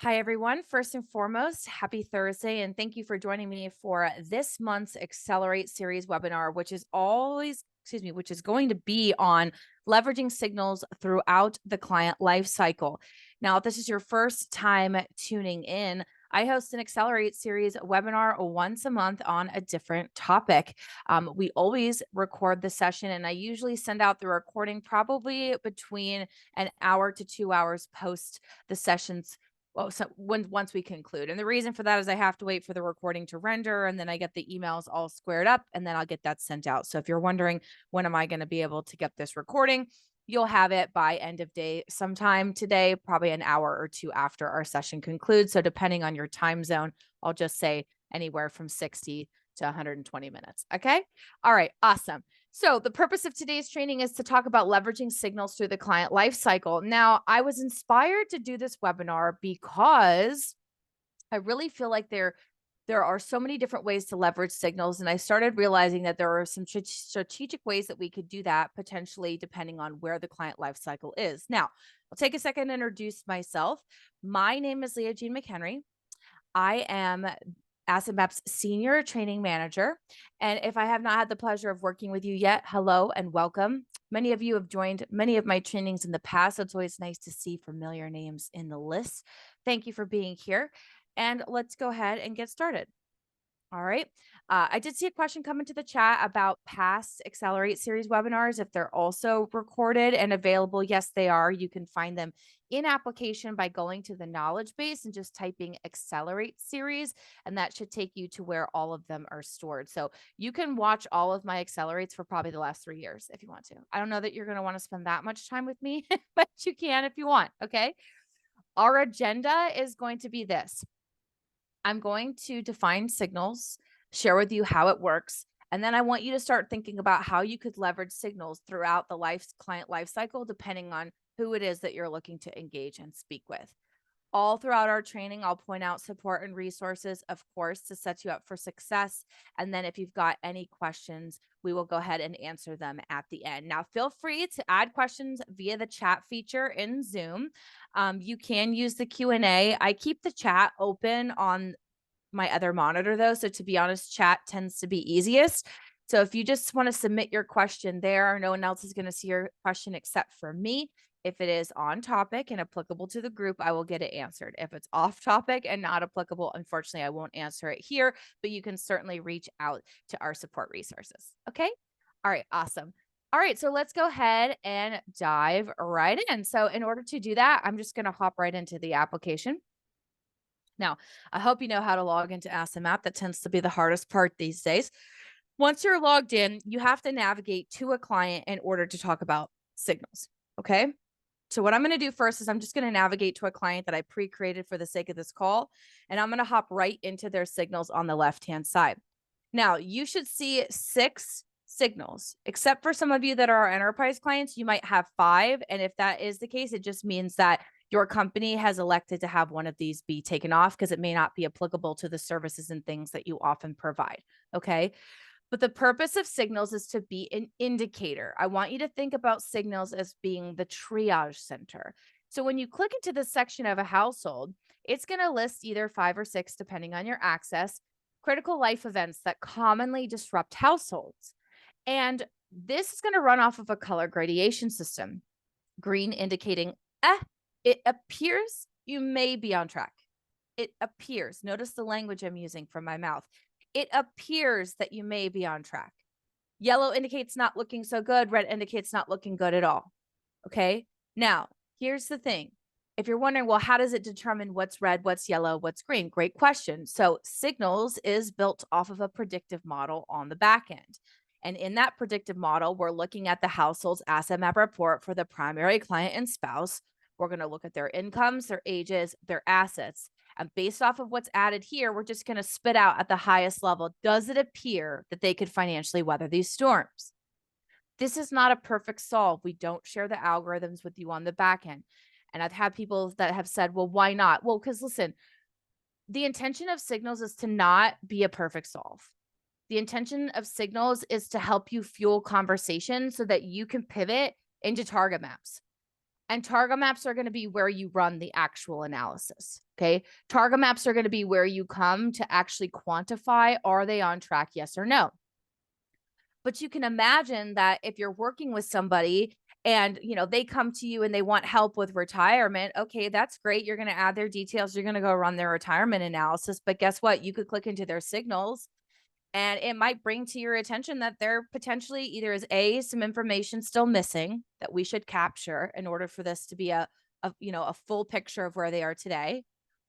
Hi, everyone. First and foremost, happy Thursday, and thank you for joining me for this month's Accelerate series webinar, which is going to be on leveraging signals throughout the client life cycle. Now, if this is your first time tuning in, I host an Accelerate series webinar once a month on a different topic. We always record the session, and I usually send out the recording probably between an hour to 2 hours post the session's once we conclude. And the reason for that is I have to wait for the recording to render, and then I get the emails all squared up, and then I'll get that sent out. So if you're wondering when am I going to be able to get this recording, you'll have it by end of day sometime today, probably an hour or two after our session concludes. So depending on your time zone, I'll just say anywhere from 60 to 120 minutes. Okay. All right. Awesome. So the purpose of today's training is to talk about leveraging signals through the client lifecycle. Now, I was inspired to do this webinar because I really feel like there are so many different ways to leverage signals, and I started realizing that there are some strategic ways that we could do that potentially depending on where the client lifecycle is. Now, I'll take a second to introduce myself. My name is LiaJean McHenry. I am AssetMap's senior training manager. And if I have not had the pleasure of working with you yet, hello and welcome. Many of you have joined many of my trainings in the past. So it's always nice to see familiar names in the list. Thank you for being here. And let's go ahead and get started. All right. I did see a question come into the chat about past Accelerate series webinars, if they're also recorded and available. Yes, they are. You can find them in application by going to the knowledge base and just typing Accelerate series, and that should take you to where all of them are stored. So you can watch all of my Accelerates for probably the last 3 years if you want to. I don't know that you're going to want to spend that much time with me, but you can if you want. Okay. Our agenda is going to be this. I'm going to define signals, share with you how it works, and then I want you to start thinking about how you could leverage signals throughout the client life cycle, depending on who it is that you're looking to engage and speak with. All throughout our training, I'll point out support and resources, of course, to set you up for success. And then if you've got any questions, we will go ahead and answer them at the end. Now, feel free to add questions via the chat feature in Zoom. You can use the Q&A. I keep the chat open on my other monitor though. So to be honest, chat tends to be easiest. So if you just want to submit your question there, no one else is going to see your question except for me. If it is on topic and applicable to the group, I will get it answered. If it's off topic and not applicable, unfortunately, I won't answer it here, but you can certainly reach out to our support resources. Okay. All right. Awesome. All right. So let's go ahead and dive right in. So in order to do that, I'm just going to hop right into the application. Now, I hope you know how to log into AssetMap. That tends to be the hardest part these days. Once you're logged in, you have to navigate to a client in order to talk about signals. Okay. So what I'm going to do first is I'm just going to navigate to a client that I pre-created for the sake of this call, and I'm going to hop right into their signals on the left-hand side. Now, you should see 6 signals, except for some of you that are our enterprise clients, you might have 5. And if that is the case, it just means that your company has elected to have one of these be taken off because it may not be applicable to the services and things that you often provide. Okay. But the purpose of signals is to be an indicator. I want you to think about signals as being the triage center. So when you click into the section of a household, it's going to list either 5 or 6, depending on your access, critical life events that commonly disrupt households. And this is going to run off of a color gradation system. Green indicating, it appears you may be on track. It appears. Notice the language I'm using from my mouth. It appears that you may be on track. Yellow indicates not looking so good. Red indicates not looking good at all. Okay. Now, here's the thing. If you're wondering, well, how does it determine what's red, what's yellow, what's green? Great question. So signals is built off of a predictive model on the back end. And in that predictive model, we're looking at the household's asset map report for the primary client and spouse. We're going to look at their incomes, their ages, their assets. And based off of what's added here, we're just going to spit out at the highest level. Does it appear that they could financially weather these storms? This is not a perfect solve. We don't share the algorithms with you on the back end. And I've had people that have said, well, why not? Well, because listen, the intention of signals is to not be a perfect solve. The intention of signals is to help you fuel conversation so that you can pivot into target maps. And target maps are going to be where you run the actual analysis. Okay. Target maps are going to be where you come to actually quantify, are they on track? Yes or no? But you can imagine that if you're working with somebody and, they come to you and they want help with retirement, okay, that's great. You're going to add their details. You're going to go run their retirement analysis. But guess what? You could click into their signals and it might bring to your attention that there potentially either is some information still missing that we should capture in order for this to be a full picture of where they are today,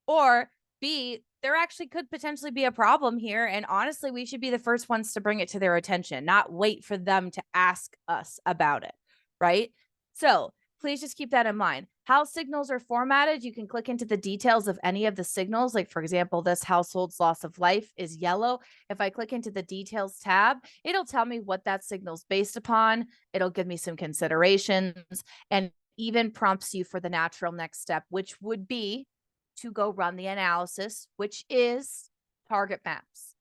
or B, there actually could potentially be a problem here. And honestly, we should be the first ones to bring it to their attention, not wait for them to ask us about it. Right. So please just keep that in mind. How signals are formatted, you can click into the details of any of the signals. Like, for example, this household's loss of life is yellow. If I click into the details tab, it'll tell me what that signal's based upon. It'll give me some considerations and even prompts you for the natural next step, which would be to go run the analysis, which is target maps.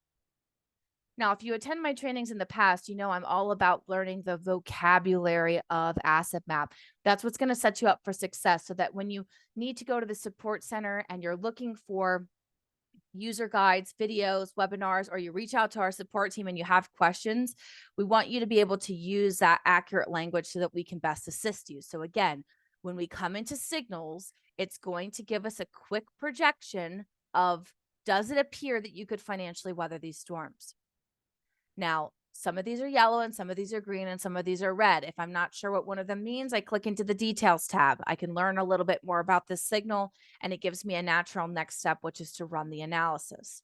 Now, if you attend my trainings in the past, I'm all about learning the vocabulary of asset map. That's what's going to set you up for success, so that when you need to go to the support center and you're looking for user guides, videos, webinars, or you reach out to our support team and you have questions, we want you to be able to use that accurate language so that we can best assist you. So again, when we come into signals, it's going to give us a quick projection of, does it appear that you could financially weather these storms? Now, some of these are yellow and some of these are green and some of these are red. If I'm not sure what one of them means, I click into the details tab. I can learn a little bit more about this signal and it gives me a natural next step, which is to run the analysis.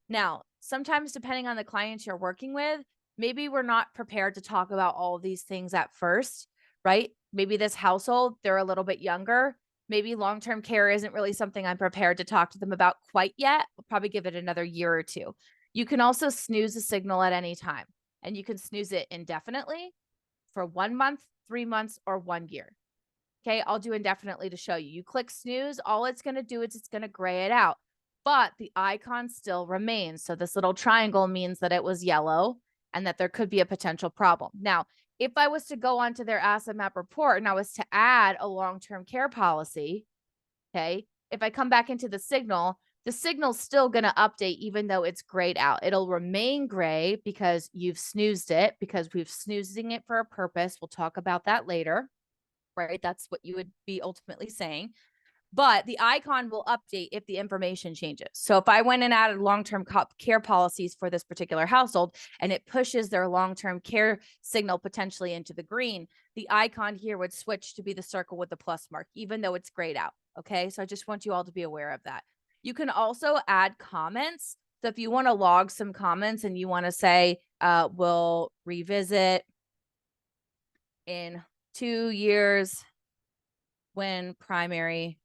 Now, sometimes depending on the clients you're working with, maybe we're not prepared to talk about all of these things at first, right? Maybe this household, they're a little bit younger. Maybe long-term care isn't really something I'm prepared to talk to them about quite yet. We'll probably give it another year or two. You can also snooze a signal at any time, and you can snooze it indefinitely for 1 month, 3 months, or 1 year. Okay, I'll do indefinitely to show you. You click snooze, all it's going to do is it's going to gray it out, but the icon still remains. So this little triangle means that it was yellow and that there could be a potential problem. Now, if I was to go onto their asset map report and I was to add a long-term care policy, okay, if I come back into the signal's still going to update even though it's grayed out. It'll remain gray because you've snoozed it, because we've snoozing it for a purpose. We'll talk about that later, right? That's what you would be ultimately saying. But the icon will update if the information changes. So if I went and added long-term care policies for this particular household and it pushes their long-term care signal potentially into the green, the icon here would switch to be the circle with the plus mark, even though it's grayed out. Okay, so I just want you all to be aware of that. You can also add comments. So if you want to log some comments and you want to say, we'll revisit in 2 years when primary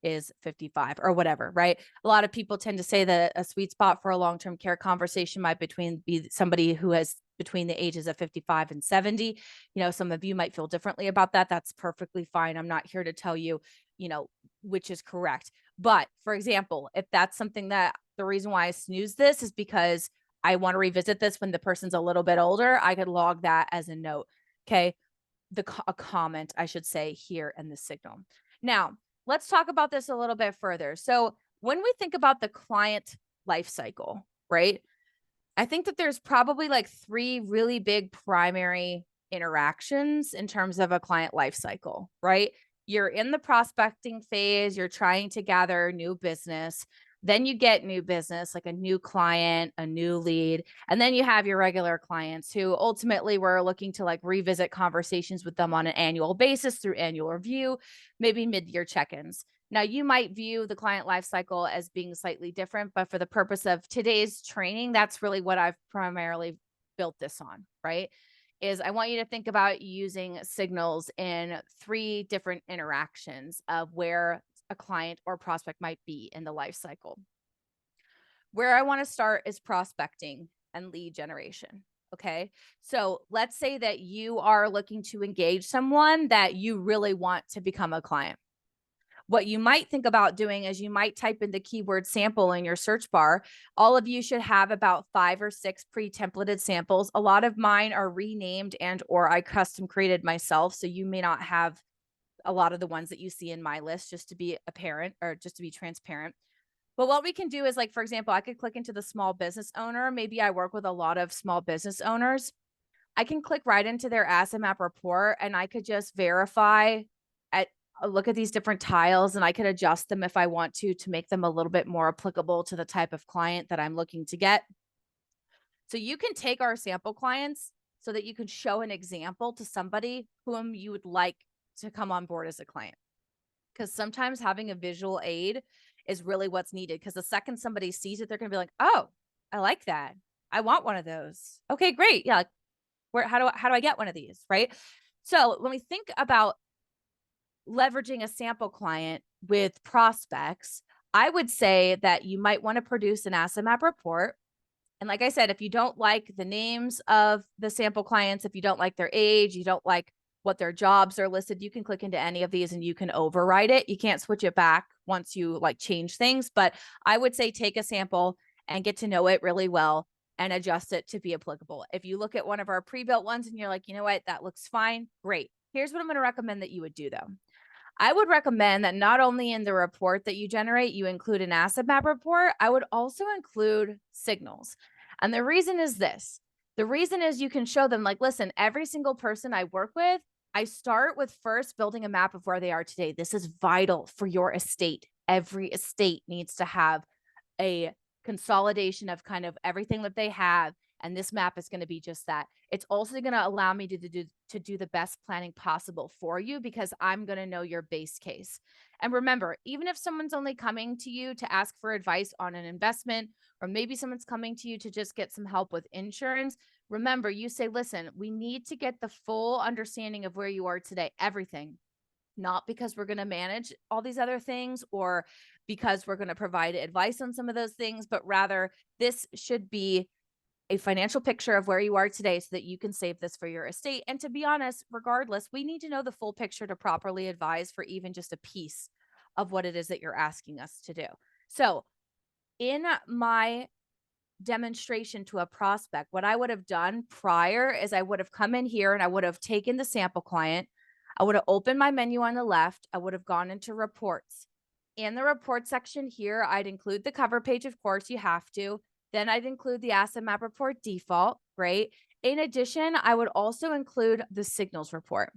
is 55 or whatever, right? A lot of people tend to say that a sweet spot for a long-term care conversation might be somebody who has between the ages of 55 and 70. Some of you might feel differently about that. That's perfectly fine. I'm not here to tell you, which is correct. But for example, if that's something that the reason why I snooze this is because I want to revisit this when the person's a little bit older, I could log that as a note. Okay. A comment, I should say, here in the signal. Now, let's talk about this a little bit further. So when we think about the client life cycle, right? I think that there's probably like 3 really big primary interactions in terms of a client life cycle, right? You're in the prospecting phase, you're trying to gather new business. Then you get new business, like a new client, a new lead. And then you have your regular clients who ultimately we're looking to like revisit conversations with them on an annual basis through annual review, maybe mid-year check-ins. Now, you might view the client lifecycle as being slightly different, but for the purpose of today's training, that's really what I've primarily built this on, right? Is I want you to think about using signals in 3 different interactions of where a client or prospect might be in the life cycle. Where I want to start is prospecting and lead generation. Okay. So let's say that you are looking to engage someone that you really want to become a client. What you might think about doing is you might type in the keyword sample in your search bar. All of you should have about 5 or 6 pre-templated samples. A lot of mine are renamed and or I custom created myself. So you may not have a lot of the ones that you see in my list, just to be apparent or just to be transparent. But what we can do is, like, for example, I could click into the small business owner. Maybe I work with a lot of small business owners. I can click right into their asset map report and I could just verify at look at these different tiles, and I could adjust them if I want to make them a little bit more applicable to the type of client that I'm looking to get. So you can take our sample clients so that you can show an example to somebody whom you would like to come on board as a client. Because sometimes having a visual aid is really what's needed. Because the second somebody sees it, they're going to be like, "Oh, I like that. I want one of those." Okay, great. Yeah, like, where? How do I get one of these? Right. So when we think about leveraging a sample client with prospects, I would say that you might want to produce an asset map report. And like I said, if you don't like the names of the sample clients, if you don't like their age, you don't like what their jobs are listed, you can click into any of these and you can override it. You can't switch it back once you like change things, but I would say take a sample and get to know it really well and adjust it to be applicable. If you look at one of our pre-built ones and you're like, you know what, that looks fine, great. Here's what I'm going to recommend that you would do though. I would recommend that not only in the report that you generate, you include an asset map report. I would also include signals. And the reason is this. The reason is you can show them, like, listen, every single person I work with, I start with first building a map of where they are today. This is vital for your estate. Every estate needs to have a consolidation of kind of everything that they have. And this map is going to be just that. It's also going to allow me to do the best planning possible for you because I'm going to know your base case. And remember, even if someone's only coming to you to ask for advice on an investment, or maybe someone's coming to you to just get some help with insurance, remember, you say, listen, we need to get the full understanding of where you are today, everything. Not because we're going to manage all these other things or because we're going to provide advice on some of those things, but rather this should be a financial picture of where you are today so that you can save this for your estate. And to be honest, regardless, we need to know the full picture to properly advise for even just a piece of what it is that you're asking us to do. So in my demonstration to a prospect, what I would have done prior is I would have come in here and I would have taken the sample client. I would have opened my menu on the left. I would have gone into reports. In the report section here, I'd include the cover page. Of course, you have to. Then I'd include the asset map report default. Great. In addition, I would also include the signals report.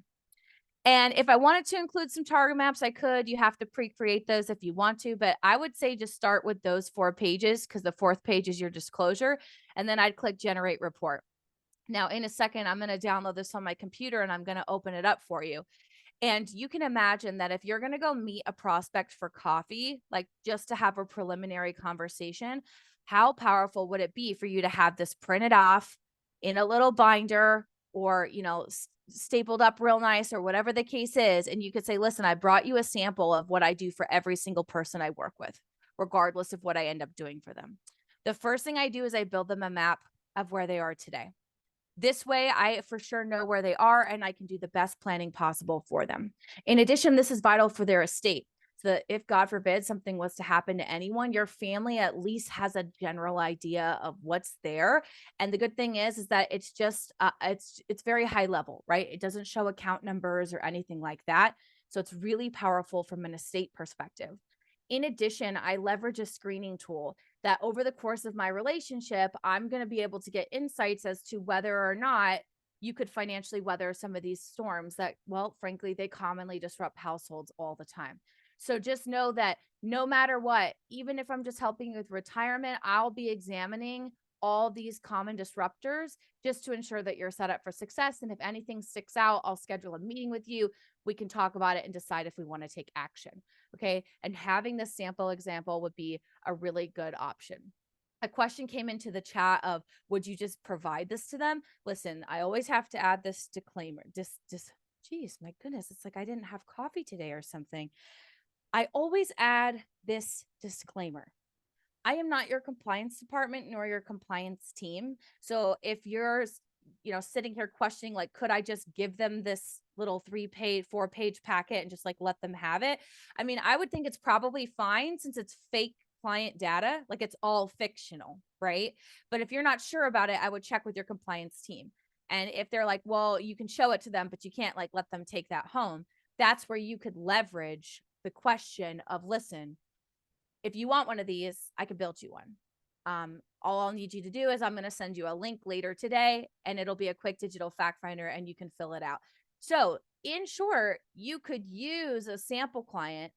And if I wanted to include some target maps, I could. You have to pre-create those if you want to, but I would say just start with those 4 pages because the 4th page is your disclosure. And then I'd click generate report. Now, in a second, I'm going to download this on my computer and I'm going to open it up for you. And you can imagine that if you're going to go meet a prospect for coffee, like just to have a preliminary conversation, how powerful would it be for you to have this printed off in a little binder or, stapled up real nice or whatever the case is. And you could say, listen, I brought you a sample of what I do for every single person I work with, regardless of what I end up doing for them. The first thing I do is I build them a map of where they are today. This way, I for sure know where they are and I can do the best planning possible for them. In addition, this is vital for their estate. So that if God forbid something was to happen to anyone, your family at least has a general idea of what's there. And the good thing is that it's just it's very high level, right? It doesn't show account numbers or anything like that. So it's really powerful from an estate perspective. In addition, I leverage a screening tool that over the course of my relationship, I'm going to be able to get insights as to whether or not you could financially weather some of these storms that, well, frankly, they commonly disrupt households all the time. So just know that no matter what, even if I'm just helping you with retirement, I'll be examining all these common disruptors just to ensure that you're set up for success. And if anything sticks out, I'll schedule a meeting with you. We can talk about it and decide if we want to take action. Okay. And having this sample example would be a really good option. A question came into the chat of, would you just provide this to them? Listen, I always have to add this disclaimer. Geez, my goodness. It's like I didn't have coffee today or something. I always add this disclaimer. I am not your compliance department nor your compliance team. So if you're, sitting here questioning, like, could I just give them this little 4-page packet and just like let them have it? I mean, I would think it's probably fine since it's fake client data, like it's all fictional, right? But if you're not sure about it, I would check with your compliance team. And if they're like, well, you can show it to them, but you can't like let them take that home, that's where you could leverage the question of, listen, if you want one of these, I could build you one. All I'll need you to do is I'm going to send you a link later today, and it'll be a quick digital fact finder and you can fill it out. So in short, you could use a sample client,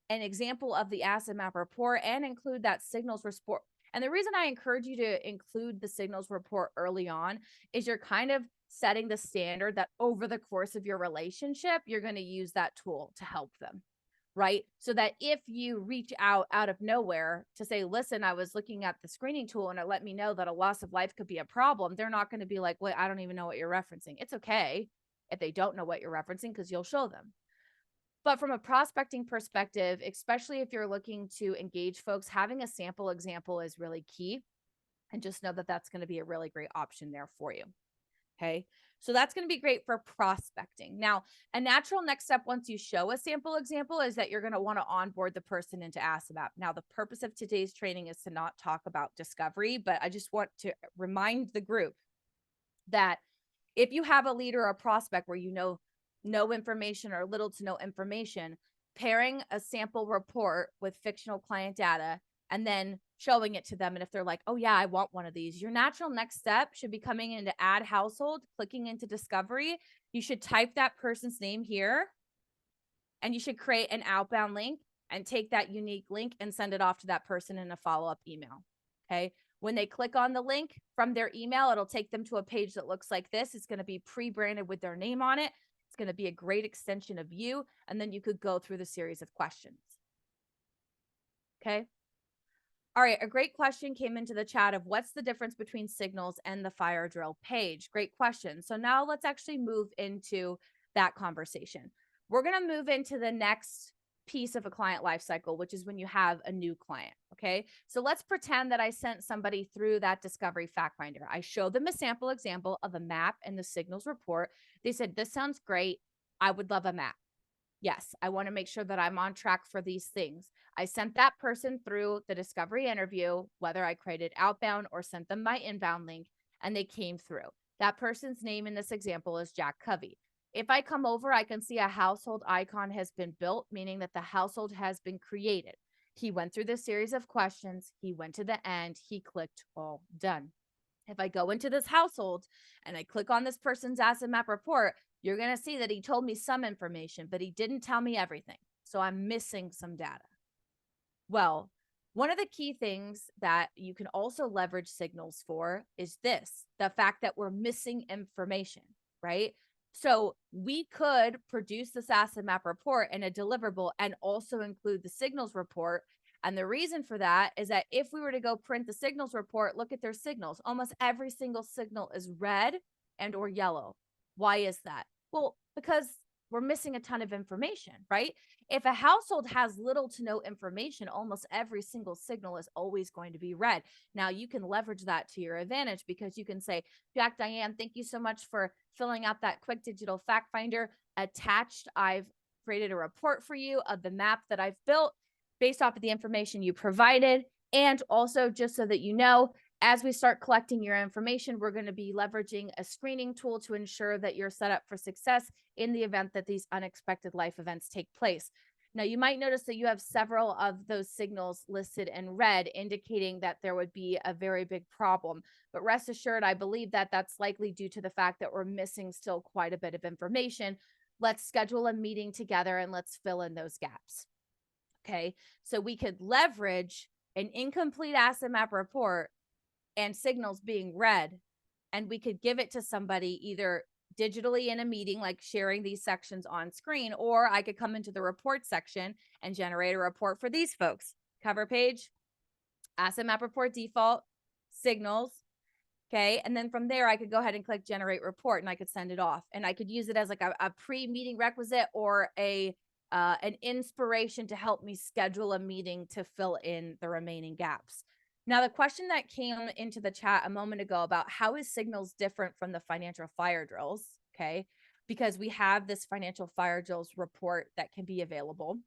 an example of the asset map report, and include that signals report. And the reason I encourage you to include the signals report early on is you're kind of setting the standard that over the course of your relationship, you're going to use that tool to help them. Right? So that if you reach out of nowhere to say, listen, I was looking at the screening tool and it let me know that a loss of life could be a problem, they're not going to be like, well, I don't even know what you're referencing. It's okay if they don't know what you're referencing because you'll show them. But from a prospecting perspective, especially if you're looking to engage folks, having a sample example is really key. And just know that that's going to be a really great option there for you. Okay. So that's going to be great for prospecting. Now, a natural next step once you show a sample example is that you're going to want to onboard the person into AssetMap. Now, the purpose of today's training is to not talk about discovery, but I just want to remind the group that if you have a lead or a prospect where you know no information or little to no information, pairing a sample report with fictional client data and then showing it to them. And if they're like, oh yeah, I want one of these, your natural next step should be coming into add household, clicking into discovery. You should type that person's name here and you should create an outbound link and take that unique link and send it off to that person in a follow-up email. Okay. When they click on the link from their email, it'll take them to a page that looks like this. It's going to be pre-branded with their name on it. It's going to be a great extension of you. And then you could go through the series of questions. Okay. All right, a great question came into the chat of what's the difference between signals and the fire drill page? Great question. So now let's actually move into that conversation. We're going to move into the next piece of a client lifecycle, which is when you have a new client. Okay, so let's pretend that I sent somebody through that discovery fact finder. I showed them a sample example of a map and the signals report. They said, this sounds great. I would love a map. Yes, I want to make sure that I'm on track for these things. I sent that person through the discovery interview, whether I created outbound or sent them my inbound link, and they came through. That person's name in this example is Jack Covey. If I come over, I can see a household icon has been built, meaning that the household has been created. He went through this series of questions. He went to the end. He clicked all done. If I go into this household and I click on this person's asset map report, you're going to see that he told me some information, but he didn't tell me everything. So I'm missing some data. Well, one of the key things that you can also leverage signals for is this, the fact that we're missing information, right? So we could produce this asset map report in a deliverable and also include the signals report. And the reason for that is that if we were to go print the signals report, look at their signals. Almost every single signal is red and or yellow. Why is that? Well, because we're missing a ton of information, right? If a household has little to no information, almost every single signal is always going to be red. Now you can leverage that to your advantage because you can say, Jack, Diane, thank you so much for filling out that quick digital fact finder. Attached, I've created a report for you of the map that I've built based off of the information you provided. And also just so that you know, as we start collecting your information, we're going to be leveraging a screening tool to ensure that you're set up for success in the event that these unexpected life events take place. Now, you might notice that you have several of those signals listed in red, indicating that there would be a very big problem. But rest assured, I believe that that's likely due to the fact that we're missing still quite a bit of information. Let's schedule a meeting together and let's fill in those gaps. Okay, so we could leverage an incomplete asset map report and signals being red, and we could give it to somebody either digitally in a meeting, like sharing these sections on screen, or I could come into the report section and generate a report for these folks. Cover page, asset map report default, signals. Okay. And then from there, I could go ahead and click generate report and I could send it off. And I could use it as like a pre-meeting requisite or an inspiration to help me schedule a meeting to fill in the remaining gaps. Now, the question that came into the chat a moment ago about how is signals different from the financial fire drills, okay, because we have this financial fire drills report that can be available.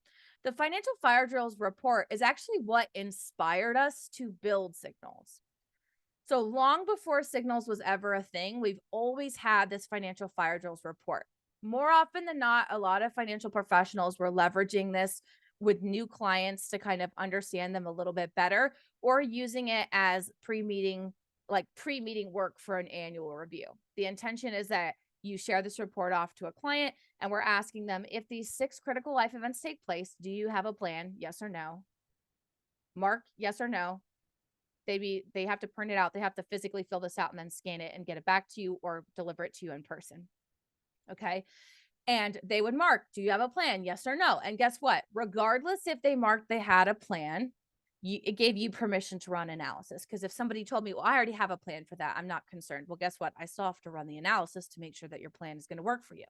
The financial fire drills report is actually what inspired us to build signals. So long before signals was ever a thing, we've always had this financial fire drills report. More often than not, a lot of financial professionals were leveraging this with new clients to kind of understand them a little bit better, or using it as pre-meeting, like pre-meeting work for an annual review. The intention is that you share this report off to a client and we're asking them, if these 6 critical life events take place, do you have a plan? Yes or no? Mark yes or no. They have to print it out. They have to physically fill this out and then scan it and get it back to you or deliver it to you in person. Okay. And they would mark, do you have a plan? Yes or no. And guess what? Regardless if they marked they had a plan, it gave you permission to run analysis. Because if somebody told me, well, I already have a plan for that, I'm not concerned. Well, guess what? I still have to run the analysis to make sure that your plan is going to work for you.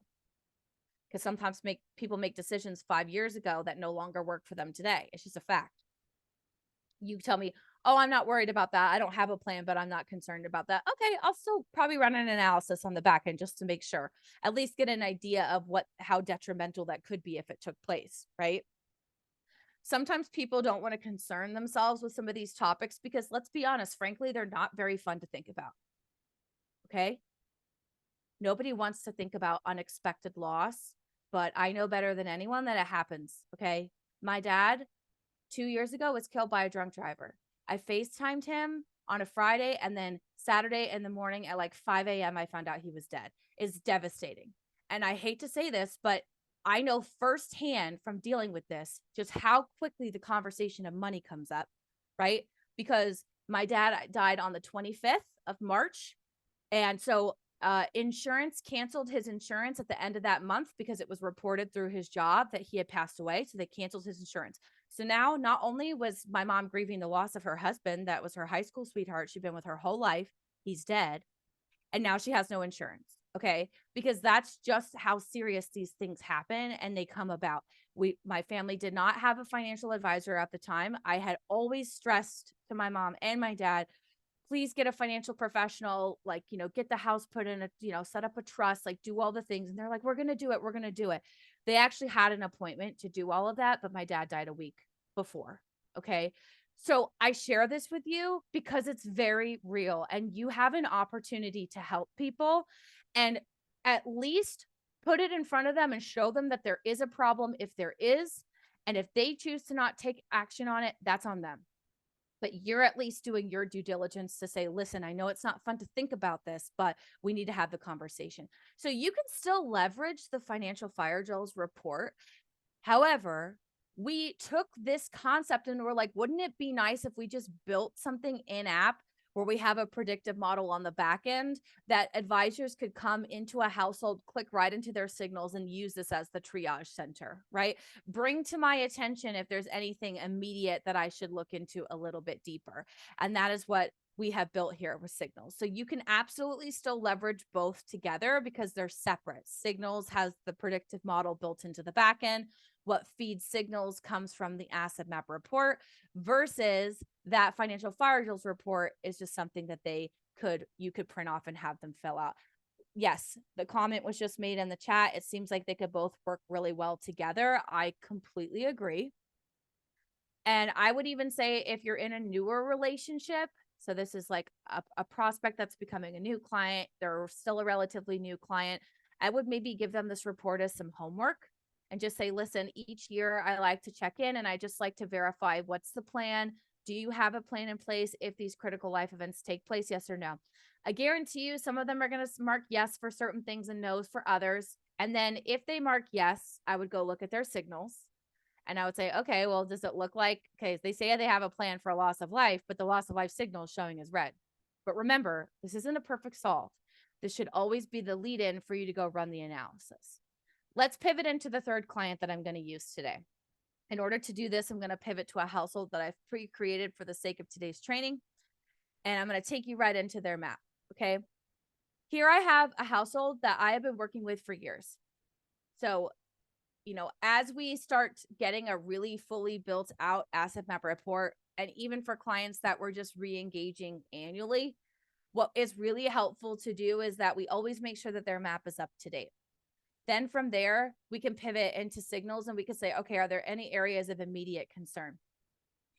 Because sometimes people make decisions 5 years ago that no longer work for them today. It's just a fact. You tell me, oh, I'm not worried about that. I don't have a plan, but I'm not concerned about that. Okay, I'll still probably run an analysis on the back end just to make sure, at least get an idea of how detrimental that could be if it took place, right? Sometimes people don't want to concern themselves with some of these topics because, let's be honest, frankly, they're not very fun to think about. Okay. Nobody wants to think about unexpected loss, but I know better than anyone that it happens. Okay. My dad 2 years ago was killed by a drunk driver. I FaceTimed him on a Friday, and then Saturday in the morning at like 5 a.m. I found out he was dead. It's devastating. And I hate to say this, but I know firsthand from dealing with this just how quickly the conversation of money comes up, right? Because my dad died on the 25th of March. And so insurance canceled his insurance at the end of that month because it was reported through his job that he had passed away. So they canceled his insurance. So now not only was my mom grieving the loss of her husband, that was her high school sweetheart, she'd been with her whole life, he's dead, and now she has no insurance. Okay. Because that's just how serious these things happen and they come about. My family did not have a financial advisor at the time. I had always stressed to my mom and my dad, please get a financial professional, like, get the house put in set up a trust, like do all the things. And they're like, we're going to do it. We're going to do it. They actually had an appointment to do all of that, but my dad died a week before. Okay. So I share this with you because it's very real and you have an opportunity to help people and at least put it in front of them and show them that there is a problem if there is. And if they choose to not take action on it, that's on them. But you're at least doing your due diligence to say, listen, I know it's not fun to think about this, but we need to have the conversation. So you can still leverage the Financial Fire Drills report. However, we took this concept and we're like, wouldn't it be nice if we just built something in app where we have a predictive model on the back end that advisors could come into a household, click right into their signals and use this as the triage center, right? Bring to my attention if there's anything immediate that I should look into a little bit deeper. And that is what we have built here with Signals. So you can absolutely still leverage both together because they're separate. Signals has the predictive model built into the back end. What feeds Signals comes from the asset map report versus that Financial Fire Drills report is just something that you could print off and have them fill out. Yes, the comment was just made in the chat. It seems like they could both work really well together. I completely agree. And I would even say if you're in a newer relationship, so this is like a prospect that's becoming a new client, they're still a relatively new client, I would maybe give them this report as some homework and just say, listen, each year I like to check in and I just like to verify what's the plan. Do you have a plan in place if these critical life events take place? Yes or no? I guarantee you some of them are going to mark yes for certain things and no's for others. And then if they mark yes, I would go look at their signals. And I would say, okay, well, does it look like, okay, they say they have a plan for a loss of life, but the loss of life signal is showing as red. But remember, this isn't a perfect solve. This should always be the lead in for you to go run the analysis. Let's pivot into the third client that I'm going to use today. In order to do this, I'm going to pivot to a household that I've pre-created for the sake of today's training. And I'm going to take you right into their map. Okay. Here I have a household that I have been working with for years. So, as we start getting a really fully built out asset map report, and even for clients that we're just re-engaging annually, what is really helpful to do is that we always make sure that their map is up to date. Then from there, we can pivot into signals and we can say, okay, are there any areas of immediate concern?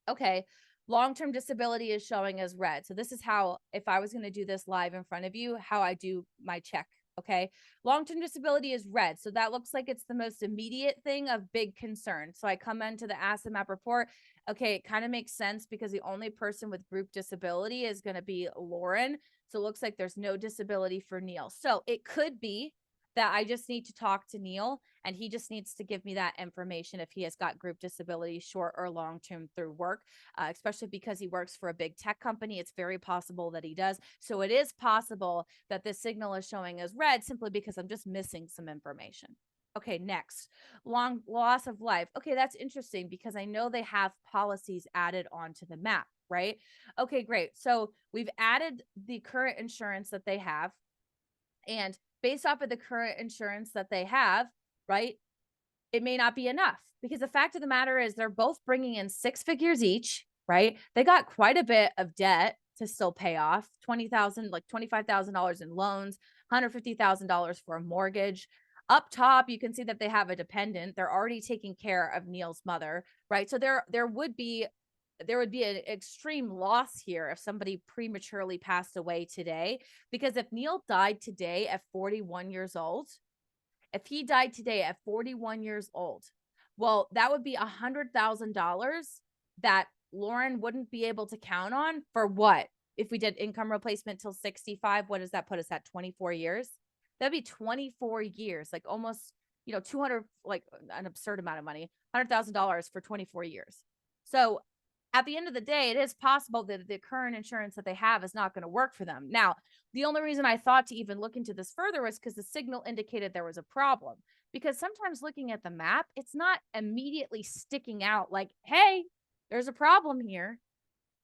Okay, long-term disability is showing as red. So this is how, if I was going to do this live in front of you, how I do my check Okay. Long-term disability is red. So that looks like it's the most immediate thing of big concern. So I come into the asset map report. Okay. It kind of makes sense because the only person with group disability is going to be Lauren. So it looks like there's no disability for Neil. So it could be that I just need to talk to Neil and he just needs to give me that information if he has got group disability, short or long term through work, especially because he works for a big tech company. It's very possible that he does. So it is possible that this signal is showing as red simply because I'm just missing some information. Okay, next, long loss of life. Okay, that's interesting because I know they have policies added onto the map, right? Okay, great. So we've added the current insurance that they have. And based off of the current insurance that they have, right, it may not be enough because the fact of the matter is they're both bringing in 6 figures each, right? They got quite a bit of debt to still pay off, 20,000, like $25,000 in loans, $150,000 for a mortgage. Up top, you can see that they have a dependent. They're already taking care of Neil's mother, right? So there would be an extreme loss here if somebody prematurely passed away today, because if Neil died today at 41 years old, if he died today at 41 years old, well, that would be $100,000 that Lauren wouldn't be able to count on for what? If we did income replacement till 65, what does that put us at? 24 years? That'd be 24 years, like almost, 200, like an absurd amount of money, $100,000 for 24 years. So at the end of the day, it is possible that the current insurance that they have is not going to work for them. Now, the only reason I thought to even look into this further was because the signal indicated there was a problem. Because sometimes looking at the map, it's not immediately sticking out like, hey, there's a problem here.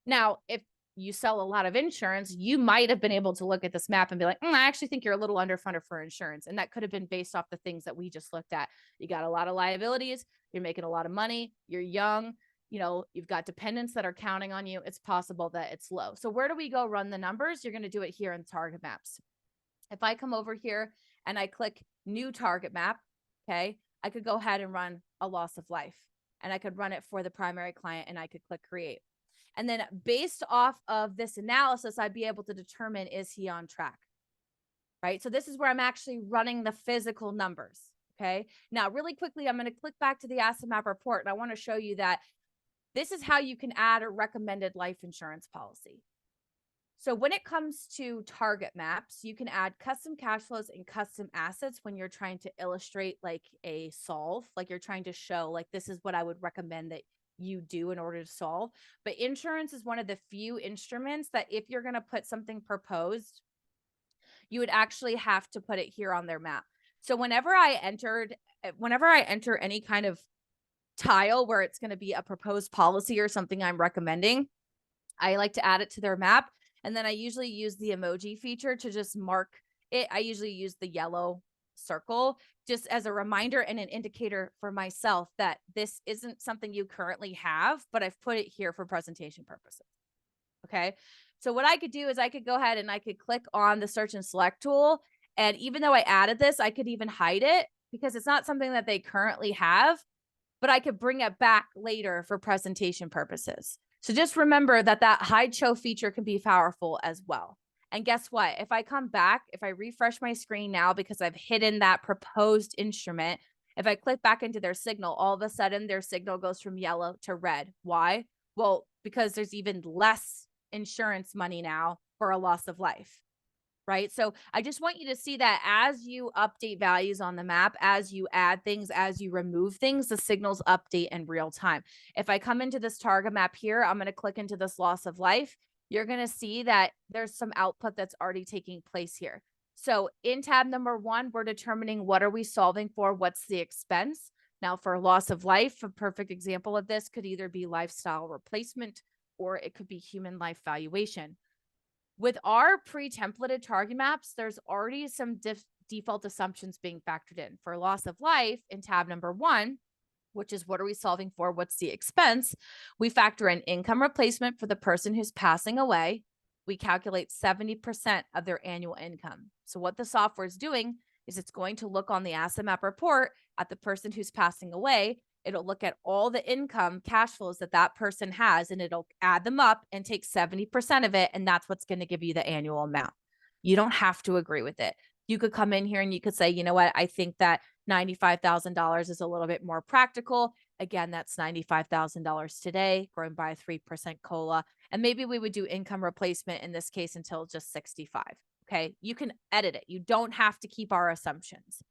Now, if you sell a lot of insurance, you might have been able to look at this map and be like, I actually think you're a little underfunded for insurance. And that could have been based off the things that we just looked at. You got a lot of liabilities, you're making a lot of money, you're young, you've got dependents that are counting on you. It's possible that it's low. So where do we go run the numbers? You're going to do it here in target maps. If I come over here and I click new target map, okay, I could go ahead and run a loss of life and I could run it for the primary client and I could click create. And then based off of this analysis, I'd be able to determine, is he on track? Right? So this is where I'm actually running the physical numbers. Okay. Now, really quickly, I'm going to click back to the asset map report and I want to show you that this is how you can add a recommended life insurance policy. So when it comes to target maps, you can add custom cash flows and custom assets when you're trying to illustrate like a solve, like you're trying to show like this is what I would recommend that you do in order to solve. But insurance is one of the few instruments that if you're going to put something proposed, you would actually have to put it here on their map. So whenever I enter any kind of tile where it's going to be a proposed policy or something I'm recommending, I like to add it to their map. And then I usually use the emoji feature to just mark it. I usually use the yellow circle just as a reminder and an indicator for myself that this isn't something you currently have, but I've put it here for presentation purposes. Okay. So what I could do is I could go ahead and I could click on the search and select tool. And even though I added this, I could even hide it because it's not something that they currently have, but I could bring it back later for presentation purposes. So just remember that hide show feature can be powerful as well. And guess what? If I come back, if I refresh my screen now because I've hidden that proposed instrument, if I click back into their signal, all of a sudden their signal goes from yellow to red. Why? Well, because there's even less insurance money now for a loss of life. Right? So I just want you to see that as you update values on the map, as you add things, as you remove things, the signals update in real time. If I come into this target map here, I'm going to click into this loss of life. You're going to see that there's some output that's already taking place here. So in tab number 1, we're determining what are we solving for? What's the expense? Now for loss of life, a perfect example of this could either be lifestyle replacement or it could be human life valuation. With our pre-templated target maps, there's already some default assumptions being factored in. For loss of life in tab number 1, which is what are we solving for? What's the expense? We factor in income replacement for the person who's passing away. We calculate 70% of their annual income. So what the software is doing is it's going to look on the asset map report at the person who's passing away. It'll look at all the income cash flows that person has, and it'll add them up and take 70% of it. And that's what's going to give you the annual amount. You don't have to agree with it. You could come in here and you could say, you know what, I think that $95,000 is a little bit more practical. Again, that's $95,000 today, growing by 3% COLA. And maybe we would do income replacement in this case until just 65. Okay. You can edit it. You don't have to keep our assumptions.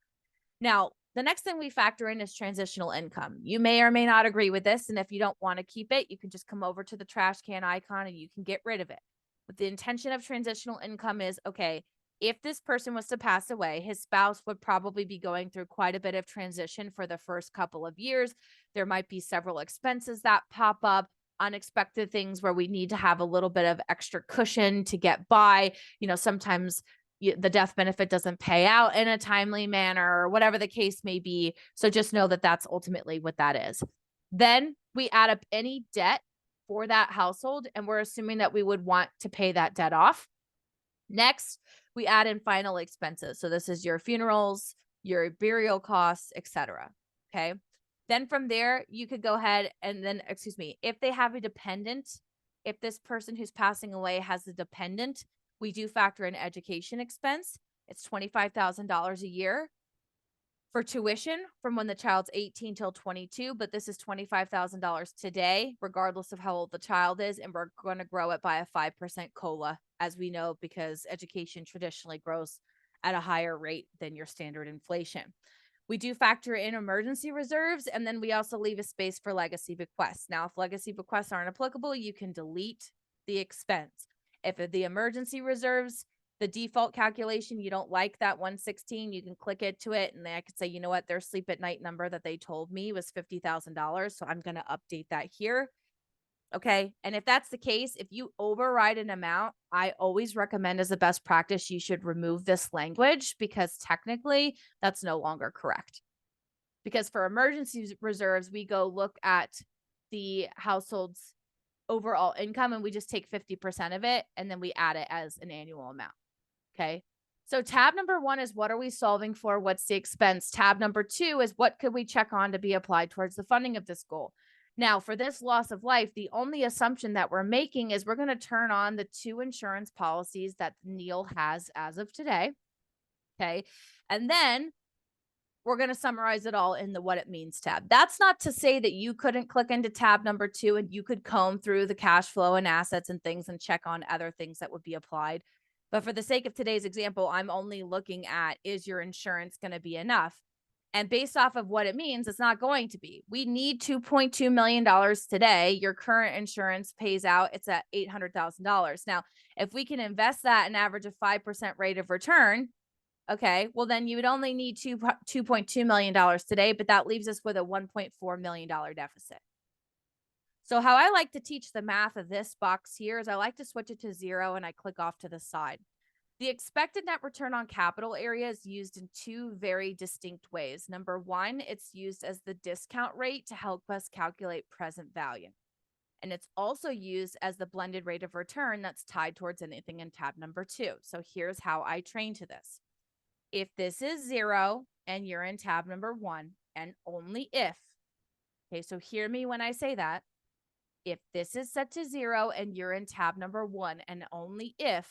Now, the next thing we factor in is transitional income. You may or may not agree with this. And if you don't want to keep it, you can just come over to the trash can icon and you can get rid of it. But the intention of transitional income is, okay, if this person was to pass away, his spouse would probably be going through quite a bit of transition for the first couple of years. There might be several expenses that pop up, unexpected things where we need to have a little bit of extra cushion to get by. Sometimes the death benefit doesn't pay out in a timely manner or whatever the case may be. So just know that that's ultimately what that is. Then we add up any debt for that household, and we're assuming that we would want to pay that debt off. Next, we add in final expenses. So this is your funerals, your burial costs, etc. Okay. Then from there, you could go ahead and then, if they have a dependent, if this person who's passing away has a dependent, we do factor in education expense. It's $25,000 a year for tuition from when the child's 18 till 22, but this is $25,000 today, regardless of how old the child is. And we're going to grow it by a 5% COLA, as we know, because education traditionally grows at a higher rate than your standard inflation. We do factor in emergency reserves, and then we also leave a space for legacy bequests. Now, if legacy bequests aren't applicable, you can delete the expense. If the emergency reserves, the default calculation, you don't like that 116, you can click to it. And then I could say, you know what, their sleep at night number that they told me was $50,000. So I'm going to update that here. Okay. And if that's the case, if you override an amount, I always recommend as a best practice, you should remove this language because technically that's no longer correct. Because for emergency reserves, we go look at the household's overall income and we just take 50% of it and then we add it as an annual amount. Okay. So tab number 1 is what are we solving for? What's the expense? Tab number 2 is what could we check on to be applied towards the funding of this goal? Now, for this loss of life, the only assumption that we're making is we're going to turn on the 2 insurance policies that Neil has as of today. Okay. And then we're going to summarize it all in the what it means tab. That's not to say that you couldn't click into tab number 2 and you could comb through the cash flow and assets and things and check on other things that would be applied. But for the sake of today's example, I'm only looking at, is your insurance going to be enough? And based off of what it means, it's not going to be. We need $2.2 million today. Your current insurance pays out, it's at $800,000. Now, if we can invest that an average of 5% rate of return, okay, well, then you would only need $2.2 million today, but that leaves us with a $1.4 million deficit. So how I like to teach the math of this box here is I like to switch it to 0 and I click off to the side. The expected net return on capital area is used in 2 very distinct ways. Number 1, it's used as the discount rate to help us calculate present value. And it's also used as the blended rate of return that's tied towards anything in tab number 2. So here's how I train to this. If this is 0 and you're in tab number 1, and only if, okay, so hear me when I say that. If this is set to 0 and you're in tab number 1 and only if,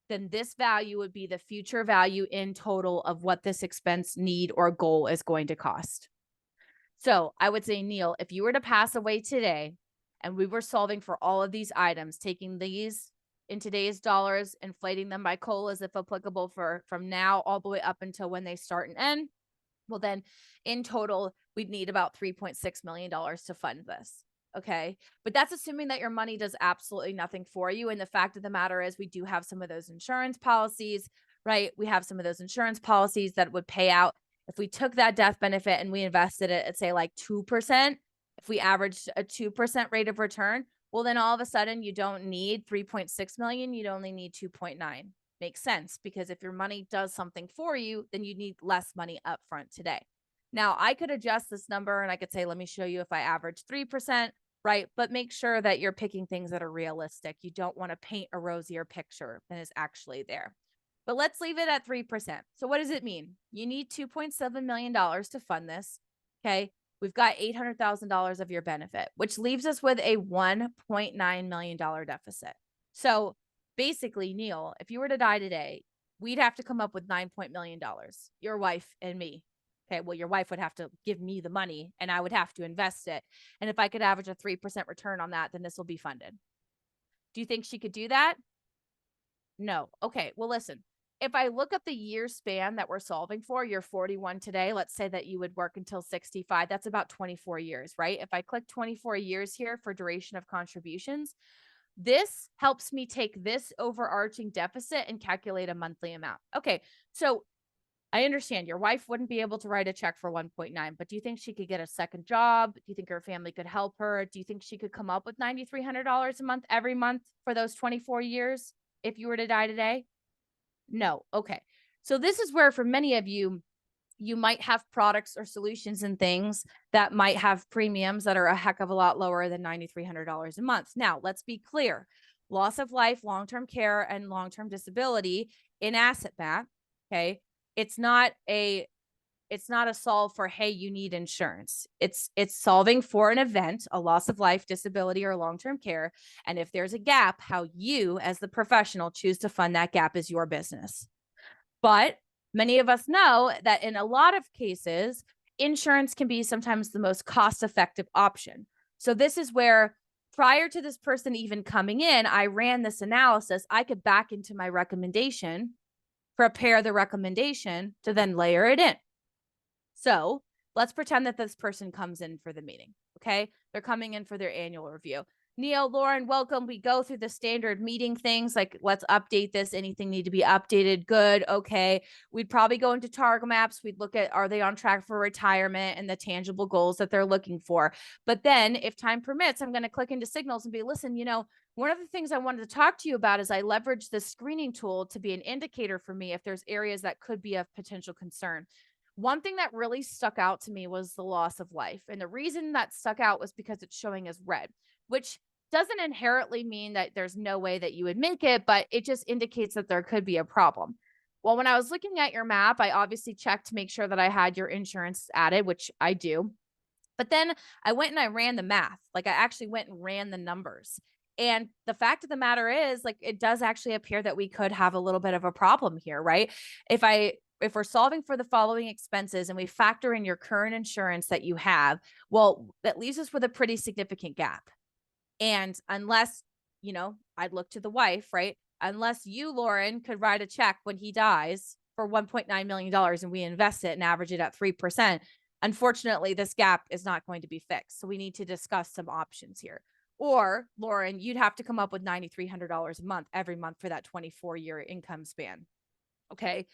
then this value would be the future value in total of what this expense, need, or goal is going to cost. So I would say, Neil, if you were to pass away today and we were solving for all of these items, taking these in today's dollars, inflating them by COLAs if applicable from now all the way up until when they start and end, well, then in total, we'd need about $3.6 million to fund this. Okay. But that's assuming that your money does absolutely nothing for you. And the fact of the matter is we do have some of those insurance policies, right? We have some of those insurance policies that would pay out. If we took that death benefit and we invested it at say like 2%, if we averaged a 2% rate of return, well, then all of a sudden you don't need 3.6 million. You'd only need 2.9. Makes sense because if your money does something for you, then you need less money up front today. Now I could adjust this number and I could say, let me show you if I average 3%. Right. But make sure that you're picking things that are realistic. You don't want to paint a rosier picture than is actually there. But let's leave it at 3%. So what does it mean? You need $2.7 million to fund this. Okay. We've got $800,000 of your benefit, which leaves us with a $1.9 million deficit. So basically, Neil, if you were to die today, we'd have to come up with $9 million, your wife and me. Okay, well, your wife would have to give me the money and I would have to invest it. And if I could average a 3% return on that, then this will be funded. Do you think she could do that? No. Okay, well, listen, if I look at the year span that we're solving for, you're 41 today. Let's say that you would work until 65. That's about 24 years, right? If I click 24 years here for duration of contributions, this helps me take this overarching deficit and calculate a monthly amount. Okay, so I understand your wife wouldn't be able to write a check for 1.9, but do you think she could get a second job? Do you think her family could help her? Do you think she could come up with $9,300 a month every month for those 24 years if you were to die today? No. Okay. So this is where for many of you, you might have products or solutions and things that might have premiums that are a heck of a lot lower than $9,300 a month. Now, let's be clear. Loss of life, long-term care, and long-term disability in asset map, okay? It's not a solve for, hey, you need insurance. It's solving for an event, a loss of life, disability, or long-term care. And if there's a gap, how you as the professional choose to fund that gap is your business. But many of us know that in a lot of cases, insurance can be sometimes the most cost-effective option. So this is where prior to this person even coming in, I ran this analysis. I could back into my recommendation, prepare the recommendation to then layer it in. So let's pretend that this person comes in for the meeting. Okay. They're coming in for their annual review. Neil, Lauren, welcome. We go through the standard meeting things like let's update this. Anything need to be updated? Good. Okay. We'd probably go into target maps. We'd look at, are they on track for retirement and the tangible goals that they're looking for? But then if time permits, I'm going to click into signals and be, listen, one of the things I wanted to talk to you about is I leverage this screening tool to be an indicator for me if there's areas that could be of potential concern. One thing that really stuck out to me was the loss of life. And the reason that stuck out was because it's showing as red, which doesn't inherently mean that there's no way that you would make it, but it just indicates that there could be a problem. Well, when I was looking at your map, I obviously checked to make sure that I had your insurance added, which I do. But then I went and I ran the math. Like I actually went and ran the numbers. And the fact of the matter is, like, it does actually appear that we could have a little bit of a problem here, right? If we're solving for the following expenses and we factor in your current insurance that you have, well, that leaves us with a pretty significant gap. And unless, I'd look to the wife, right? Unless you, Lauren, could write a check when he dies for $1.9 million and we invest it and average it at 3%, unfortunately, this gap is not going to be fixed. So we need to discuss some options here. Or, Lauren, you'd have to come up with $9,300 a month every month for that 24-year income span. Okay.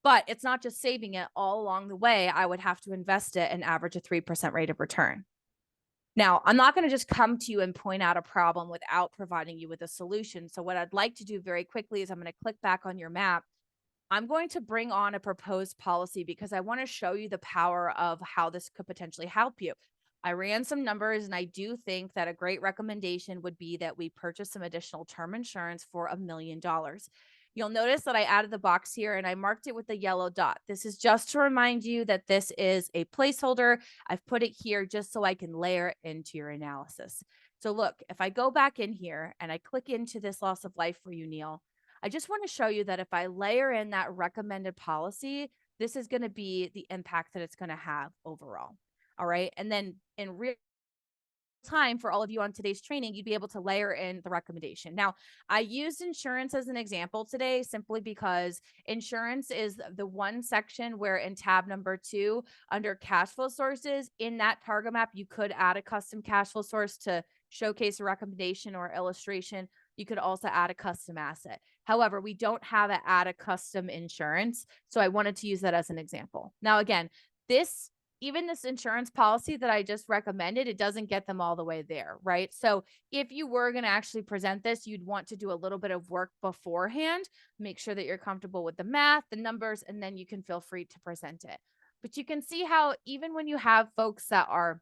But it's not just saving it all along the way. I would have to invest it and average a 3% rate of return. Now, I'm not going to just come to you and point out a problem without providing you with a solution. So what I'd like to do very quickly is I'm going to click back on your map. I'm going to bring on a proposed policy because I want to show you the power of how this could potentially help you. I ran some numbers and I do think that a great recommendation would be that we purchase some additional term insurance for $1 million. You'll notice that I added the box here and I marked it with the yellow dot. This is just to remind you that this is a placeholder. I've put it here just so I can layer it into your analysis. So look, if I go back in here and I click into this loss of life for you, Neil, I just want to show you that if I layer in that recommended policy, this is going to be the impact that it's going to have overall. All right. And then in real time for all of you on today's training, you'd be able to layer in the recommendation. Now, I used insurance as an example today simply because insurance is the one section where in tab number 2 under cash flow sources in that target map, you could add a custom cash flow source to showcase a recommendation or illustration. You could also add a custom asset. However, we don't have an add a custom insurance. So I wanted to use that as an example. Now, again, even this insurance policy that I just recommended, it doesn't get them all the way there, right? So if you were going to actually present this, you'd want to do a little bit of work beforehand, make sure that you're comfortable with the math, the numbers, and then you can feel free to present it. But you can see how even when you have folks that are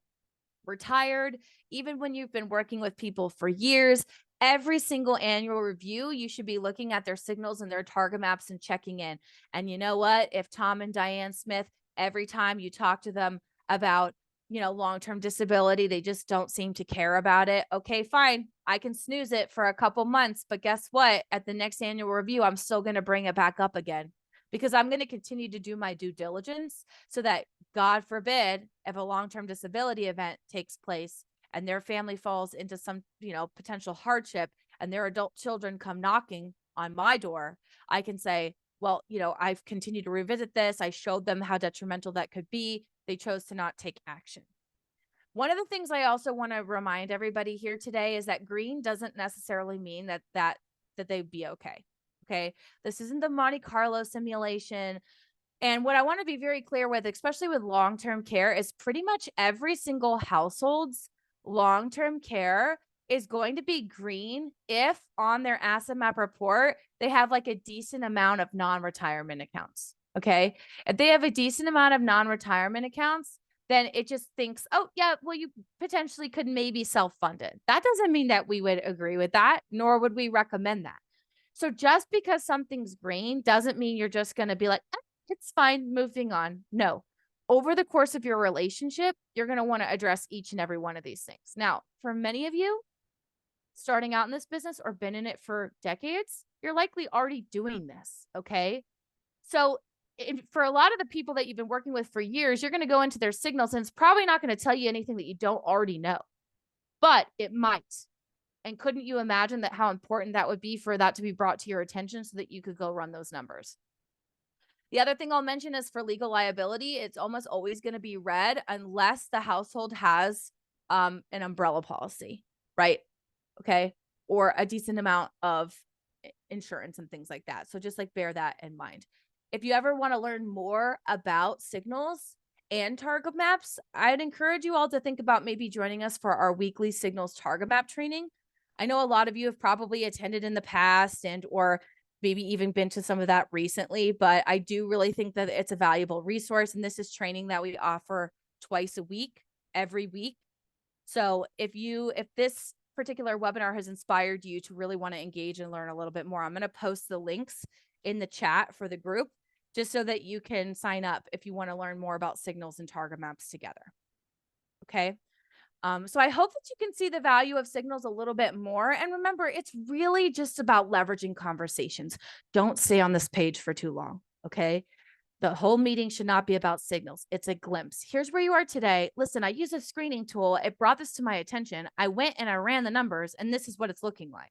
retired, even when you've been working with people for years, every single annual review, you should be looking at their signals and their target maps and checking in. And you know what? If Tom and Diane Smith, every time you talk to them about, long-term disability, they just don't seem to care about it. Okay, fine. I can snooze it for a couple months, but guess what? At the next annual review, I'm still going to bring it back up again. because I'm going to continue to do my due diligence so that, God forbid, if a long-term disability event takes place and their family falls into some, potential hardship and their adult children come knocking on my door, I can say, well, I've continued to revisit this. I showed them how detrimental that could be. They chose to not take action. One of the things I also want to remind everybody here today is that green doesn't necessarily mean that they'd be okay. Okay. This isn't the Monte Carlo simulation. And what I want to be very clear with, especially with long-term care, is pretty much every single household's long-term care is going to be green if on their asset map report, they have like a decent amount of non-retirement accounts. Okay. If they have a decent amount of non-retirement accounts, then it just thinks, oh, yeah, well, you potentially could maybe self-fund it. That doesn't mean that we would agree with that, nor would we recommend that. So just because something's green doesn't mean you're just going to be like, it's fine, moving on. No. Over the course of your relationship, you're going to want to address each and every one of these things. Now, for many of you starting out in this business or been in it for decades, you're likely already doing this. Okay. So for a lot of the people that you've been working with for years, you're going to go into their signals and it's probably not going to tell you anything that you don't already know, but it might. And couldn't you imagine that how important that would be for that to be brought to your attention so that you could go run those numbers? The other thing I'll mention is for legal liability, it's almost always going to be red unless the household has an umbrella policy, right? Okay. Or a decent amount of insurance and things like that. So just like bear that in mind. If you ever want to learn more about signals and target maps, I'd encourage you all to think about maybe joining us for our weekly signals target map training. I know a lot of you have probably attended in the past or maybe even been to some of that recently, but I do really think that it's a valuable resource. And this is training that we offer twice a week, every week. So if this particular webinar has inspired you to really want to engage and learn a little bit more, I'm going to post the links in the chat for the group just so that you can sign up if you want to learn more about signals and target maps together. Okay. So I hope that you can see the value of signals a little bit more. And remember, it's really just about leveraging conversations. Don't stay on this page for too long. Okay. The whole meeting should not be about signals. It's a glimpse. Here's where you are today. Listen, I use a screening tool. It brought this to my attention. I went and I ran the numbers and this is what it's looking like.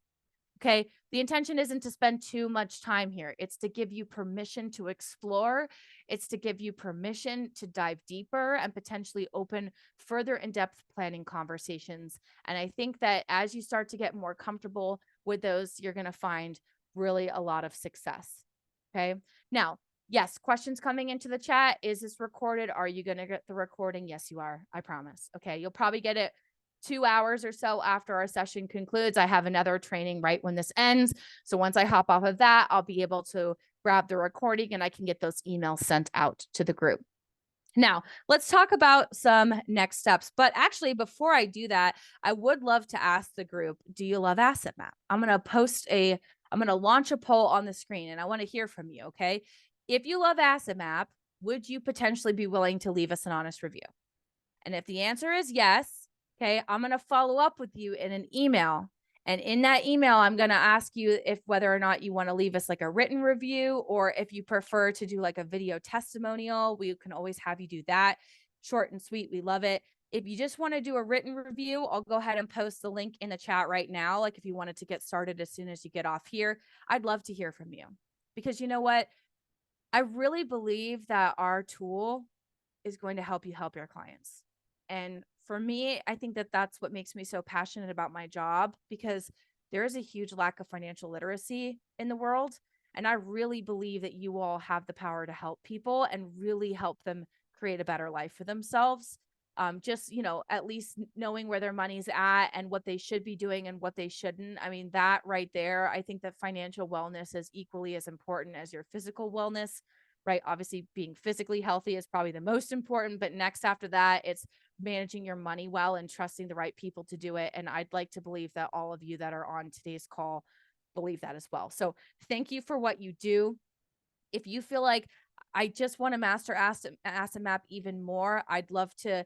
Okay. The intention isn't to spend too much time here. It's to give you permission to explore. It's to give you permission to dive deeper and potentially open further in-depth planning conversations. And I think that as you start to get more comfortable with those, you're going to find really a lot of success. Okay. Now, yes, questions coming into the chat. Is this recorded? Are you going to get the recording? Yes, you are. I promise. Okay. You'll probably get it 2 hours or so after our session concludes. I have another training right when this ends. So once I hop off of that, I'll be able to grab the recording and I can get those emails sent out to the group. Now, let's talk about some next steps. But actually, before I do that, I would love to ask the group, do you love Asset Map? I'm going to launch a poll on the screen and I want to hear from you. Okay. If you love Asset Map, would you potentially be willing to leave us an honest review? And if the answer is yes, okay, I'm going to follow up with you in an email. And in that email, I'm going to ask you if whether or not you want to leave us like a written review, or if you prefer to do like a video testimonial, we can always have you do that. Short and sweet. We love it. If you just want to do a written review, I'll go ahead and post the link in the chat right now. Like if you wanted to get started as soon as you get off here, I'd love to hear from you, because you know what? I really believe that our tool is going to help you help your clients. And for me, I think that that's what makes me so passionate about my job, because there is a huge lack of financial literacy in the world. And I really believe that you all have the power to help people and really help them create a better life for themselves. Just, at least knowing where their money's at and what they should be doing and what they shouldn't. I mean, that right there, I think that financial wellness is equally as important as your physical wellness, right? Obviously, being physically healthy is probably the most important, but next after that, it's managing your money well and trusting the right people to do it. And I'd like to believe that all of you that are on today's call believe that as well. So thank you for what you do. If you feel like I just want to master asset map even more, I'd love to,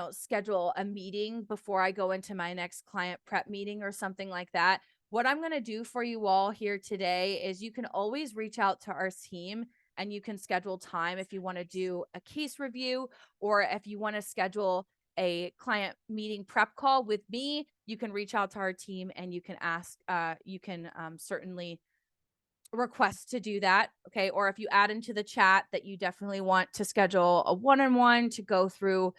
schedule a meeting before I go into my next client prep meeting or something like that. What I'm going to do for you all here today is you can always reach out to our team and you can schedule time if you want to do a case review, or if you want to schedule a client meeting prep call with me, you can reach out to our team and you can ask, certainly request to do that. Okay. Or if you add into the chat that you definitely want to schedule a one-on-one to go through,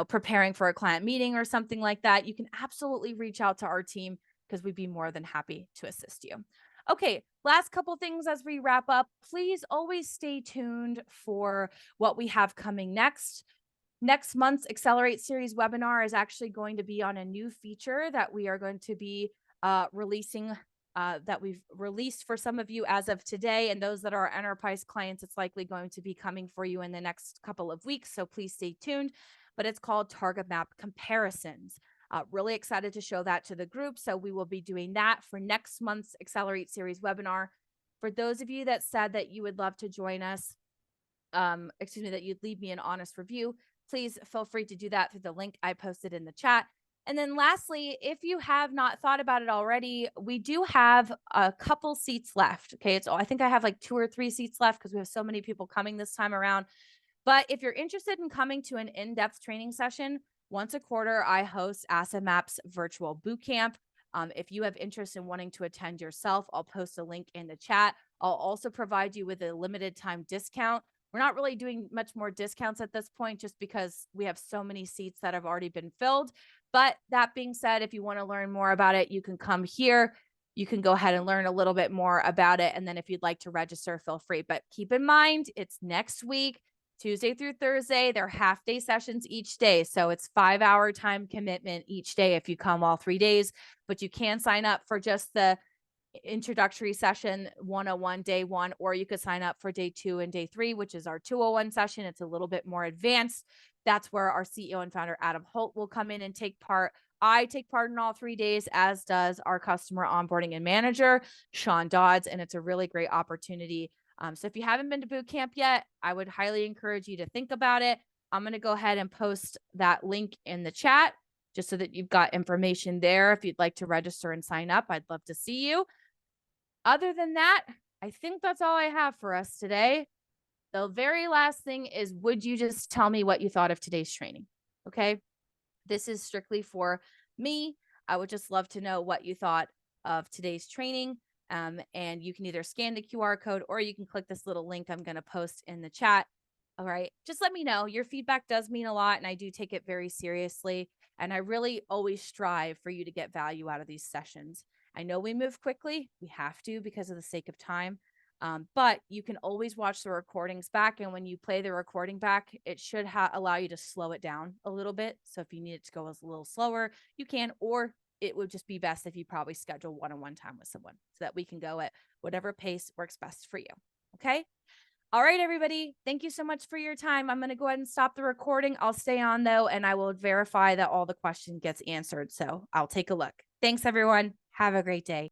preparing for a client meeting or something like that, you can absolutely reach out to our team because we'd be more than happy to assist you. Okay. Last couple things as we wrap up. Please always stay tuned for what we have coming next. Next month's Accelerate Series webinar is actually going to be on a new feature that we are going to be releasing, that we've released for some of you as of today. And those that are enterprise clients, it's likely going to be coming for you in the next couple of weeks. So please stay tuned. But it's called Target Map Comparisons. Really excited to show that to the group. So we will be doing that for next month's Accelerate Series webinar. For those of you that said that you would love to join us, that you'd leave me an honest review, please feel free to do that through the link I posted in the chat. And then lastly, if you have not thought about it already, we do have a couple seats left. Okay. I think I have like 2 or 3 seats left because we have so many people coming this time around. But if you're interested in coming to an in-depth training session, once a quarter, I host Asset Maps Virtual Bootcamp. If you have interest in wanting to attend yourself, I'll post a link in the chat. I'll also provide you with a limited time discount. We're not really doing much more discounts at this point just because we have so many seats that have already been filled. But that being said, if you want to learn more about it, you can come here. You can go ahead and learn a little bit more about it. And then if you'd like to register, feel free. But keep in mind, it's next week, Tuesday through Thursday. They're half-day sessions each day. So it's 5-hour time commitment each day if you come all 3 days. But you can sign up for just the introductory session 101 day 1, or you could sign up for day 2 and day 3, which is our 201 session. It's a little bit more advanced. That's where our CEO and founder Adam Holt will come in and take part. I take part in all 3 days, as does our customer onboarding and manager Sean Dodds, and it's a really great opportunity. So if you haven't been to boot camp yet, I would highly encourage you to think about it. I'm going to go ahead and post that link in the chat just so that you've got information there. If you'd like to register and sign up, I'd love to see you. Other than that, I think that's all I have for us today. The very last thing is, would you just tell me what you thought of today's training? Okay. This is strictly for me. I would just love to know what you thought of today's training. And you can either scan the QR code or you can click this little link I'm going to post in the chat. All right. Just let me know. Your feedback does mean a lot, and I do take it very seriously. And I really always strive for you to get value out of these sessions. I know we move quickly. We have to because of the sake of time. But you can always watch the recordings back. And when you play the recording back, it should allow you to slow it down a little bit. So if you need it to go a little slower, you can, or it would just be best if you probably schedule one-on-one time with someone so that we can go at whatever pace works best for you. Okay. All right, everybody. Thank you so much for your time. I'm going to go ahead and stop the recording. I'll stay on though, and I will verify that all the question gets answered. So I'll take a look. Thanks, everyone. Have a great day.